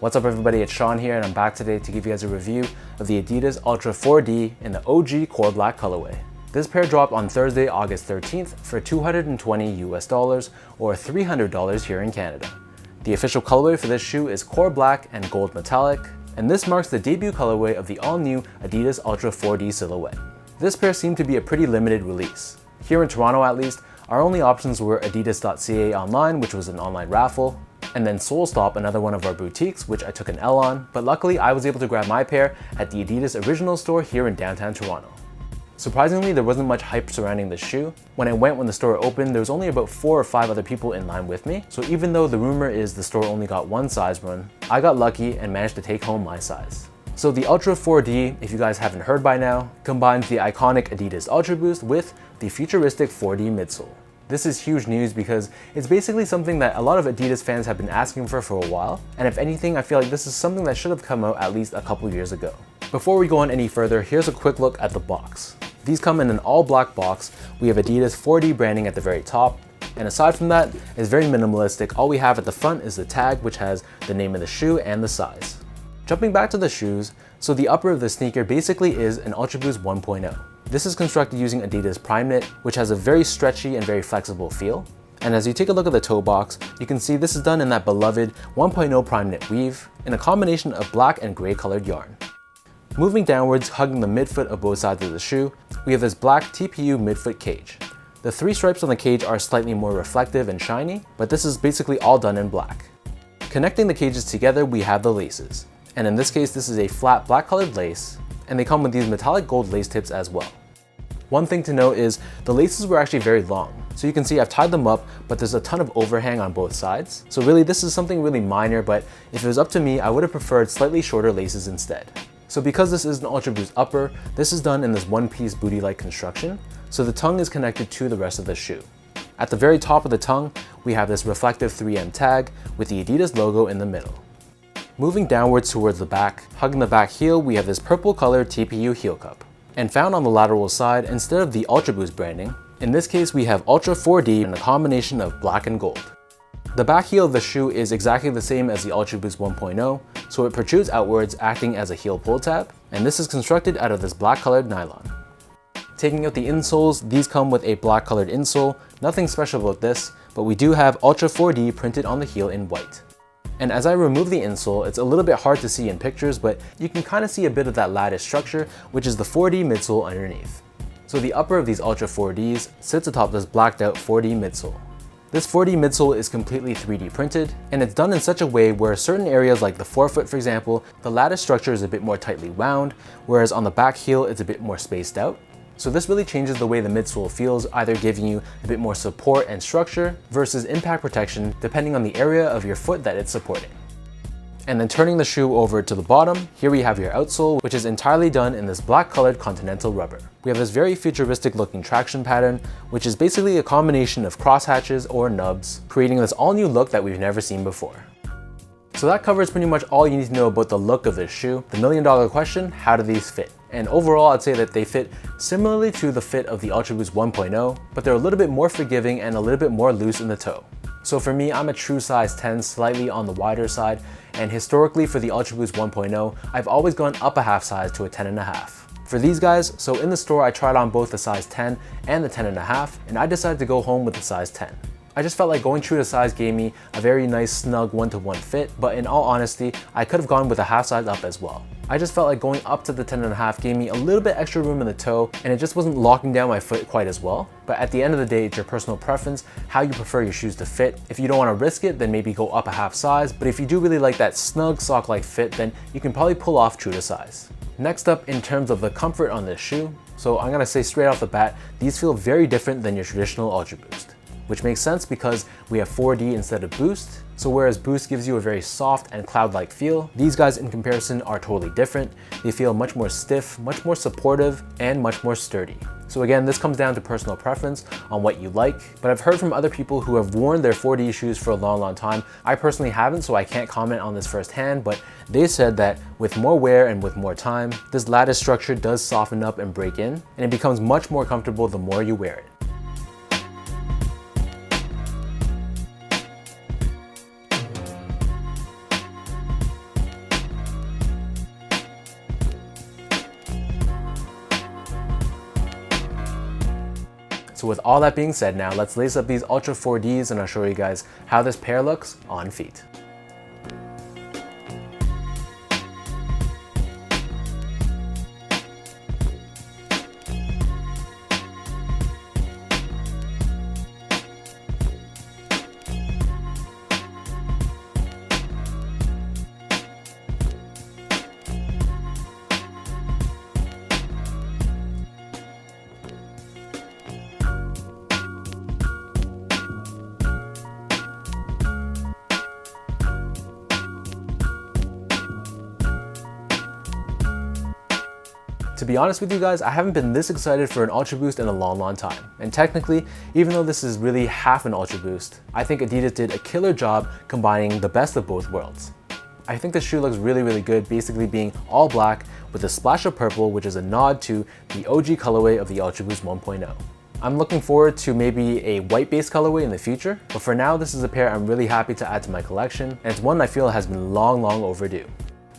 What's up everybody, it's Sean here and I'm back today to give you guys a review of the Adidas Ultra4D in the OG Core Black colorway. This pair dropped on Thursday, August 13th for $220 US or $300 here in Canada. The official colorway for this shoe is Core Black and Gold Metallic, and this marks the debut colorway of the all-new Adidas Ultra4D silhouette. This pair seemed to be a pretty limited release. Here in Toronto at least, our only options were adidas.ca online, which was an online raffle, and then Solstop, another one of our boutiques, which I took an L on, but luckily I was able to grab my pair at the Adidas original store here in downtown Toronto. Surprisingly, there wasn't much hype surrounding the shoe. When the store opened, there was only about 4 or 5 other people in line with me, so even though the rumor is the store only got one size run, I got lucky and managed to take home my size. So the Ultra4D, if you guys haven't heard by now, combines the iconic Adidas Ultra Boost with the futuristic 4D midsole. This is huge news because it's basically something that a lot of Adidas fans have been asking for a while, and if anything, I feel like this is something that should have come out at least a couple years ago. Before we go on any further, here's a quick look at the box. These come in an all black box. We have Adidas 4D branding at the very top, and aside from that, it's very minimalistic. All we have at the front is the tag, which has the name of the shoe and the size. Jumping back to the shoes, so the upper of the sneaker basically is an Ultra Boost 1.0. This is constructed using Adidas Prime Knit, which has a very stretchy and very flexible feel. And as you take a look at the toe box, you can see this is done in that beloved 1.0 Prime Knit weave in a combination of black and gray colored yarn. Moving downwards, hugging the midfoot of both sides of the shoe, we have this black TPU midfoot cage. The 3 stripes on the cage are slightly more reflective and shiny, but this is basically all done in black. Connecting the cages together, we have the laces. And in this case, this is a flat black colored lace, and they come with these metallic gold lace tips as well. One thing to note is the laces were actually very long. So you can see I've tied them up, but there's a ton of overhang on both sides. So really this is something really minor, but if it was up to me, I would have preferred slightly shorter laces instead. So because this is an Ultra Boost upper, this is done in this one-piece booty-like construction, so the tongue is connected to the rest of the shoe. At the very top of the tongue, we have this reflective 3M tag with the Adidas logo in the middle. Moving downwards towards the back, hugging the back heel, we have this purple colored TPU heel cup. And found on the lateral side, instead of the Ultra Boost branding, in this case we have Ultra4D in a combination of black and gold. The back heel of the shoe is exactly the same as the Ultra Boost 1.0, so it protrudes outwards, acting as a heel pull tab, and this is constructed out of this black colored nylon. Taking out the insoles, these come with a black colored insole. Nothing special about this, but we do have Ultra4D printed on the heel in white. And as I remove the insole, it's a little bit hard to see in pictures, but you can kind of see a bit of that lattice structure, which is the 4D midsole underneath. So the upper of these Ultra4Ds sits atop this blacked out 4D midsole. This 4D midsole is completely 3D printed, and it's done in such a way where certain areas like the forefoot, for example, the lattice structure is a bit more tightly wound, whereas on the back heel it's a bit more spaced out. So this really changes the way the midsole feels, either giving you a bit more support and structure versus impact protection depending on the area of your foot that it's supporting. And then turning the shoe over to the bottom, here we have your outsole, which is entirely done in this black colored Continental rubber. We have this very futuristic looking traction pattern, which is basically a combination of crosshatches or nubs, creating this all new look that we've never seen before. So that covers pretty much all you need to know about the look of this shoe. The $1,000,000 question, how do these fit? And overall, I'd say that they fit similarly to the fit of the Ultra Boost 1.0, but they're a little bit more forgiving and a little bit more loose in the toe. So for me, I'm a true size 10, slightly on the wider side, and historically for the Ultra Boost 1.0, I've always gone up a half size to a 10.5. For these guys, so in the store I tried on both the size 10 and the 10.5, and I decided to go home with the size 10. I just felt like going true to size gave me a very nice snug one-to-one fit, but in all honesty, I could have gone with a half size up as well. I just felt like going up to the 10.5 gave me a little bit extra room in the toe, and it just wasn't locking down my foot quite as well. But at the end of the day, it's your personal preference, how you prefer your shoes to fit. If you don't want to risk it, then maybe go up a half size, but if you do really like that snug sock-like fit, then you can probably pull off true to size. Next up, in terms of the comfort on this shoe, so I'm gonna say straight off the bat, these feel very different than your traditional Ultra Boost. Which makes sense because we have 4D instead of Boost. So whereas Boost gives you a very soft and cloud-like feel, these guys in comparison are totally different. They feel much more stiff, much more supportive, and much more sturdy. So again, this comes down to personal preference on what you like, but I've heard from other people who have worn their 4D shoes for a long time. I personally haven't, so I can't comment on this firsthand, but they said that with more wear and with more time, this lattice structure does soften up and break in, and it becomes much more comfortable the more you wear it. So with all that being said, now let's lace up these Ultra4Ds and I'll show you guys how this pair looks on feet. To be honest with you guys, I haven't been this excited for an Ultra Boost in a long time. And technically, even though this is really half an Ultra Boost, I think Adidas did a killer job combining the best of both worlds. I think the shoe looks really good, basically being all black with a splash of purple, which is a nod to the OG colorway of the Ultra Boost 1.0. I'm looking forward to maybe a white based colorway in the future, but for now this is a pair I'm really happy to add to my collection, and it's one I feel has been long overdue.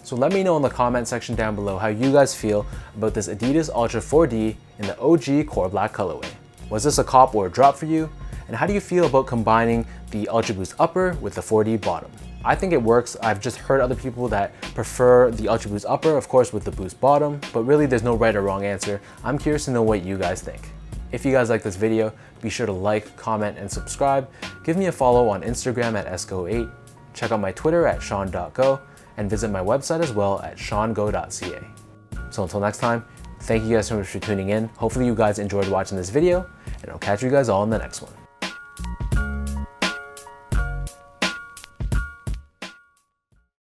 So let me know in the comment section down below how you guys feel about this Adidas Ultra4D in the OG core black colorway. Was this a cop or a drop for you? And how do you feel about combining the Ultra Boost upper with the 4D bottom? I think it works. I've just heard other people that prefer the Ultra Boost upper, of course with the Boost bottom, but really there's no right or wrong answer. I'm curious to know what you guys think. If you guys like this video, be sure to like, comment, and subscribe. Give me a follow on Instagram at esco8. Check out my Twitter at sean.go. And visit my website as well at seango.ca. So until next time, thank you guys so much for tuning in. Hopefully you guys enjoyed watching this video, and I'll catch you guys all in the next one.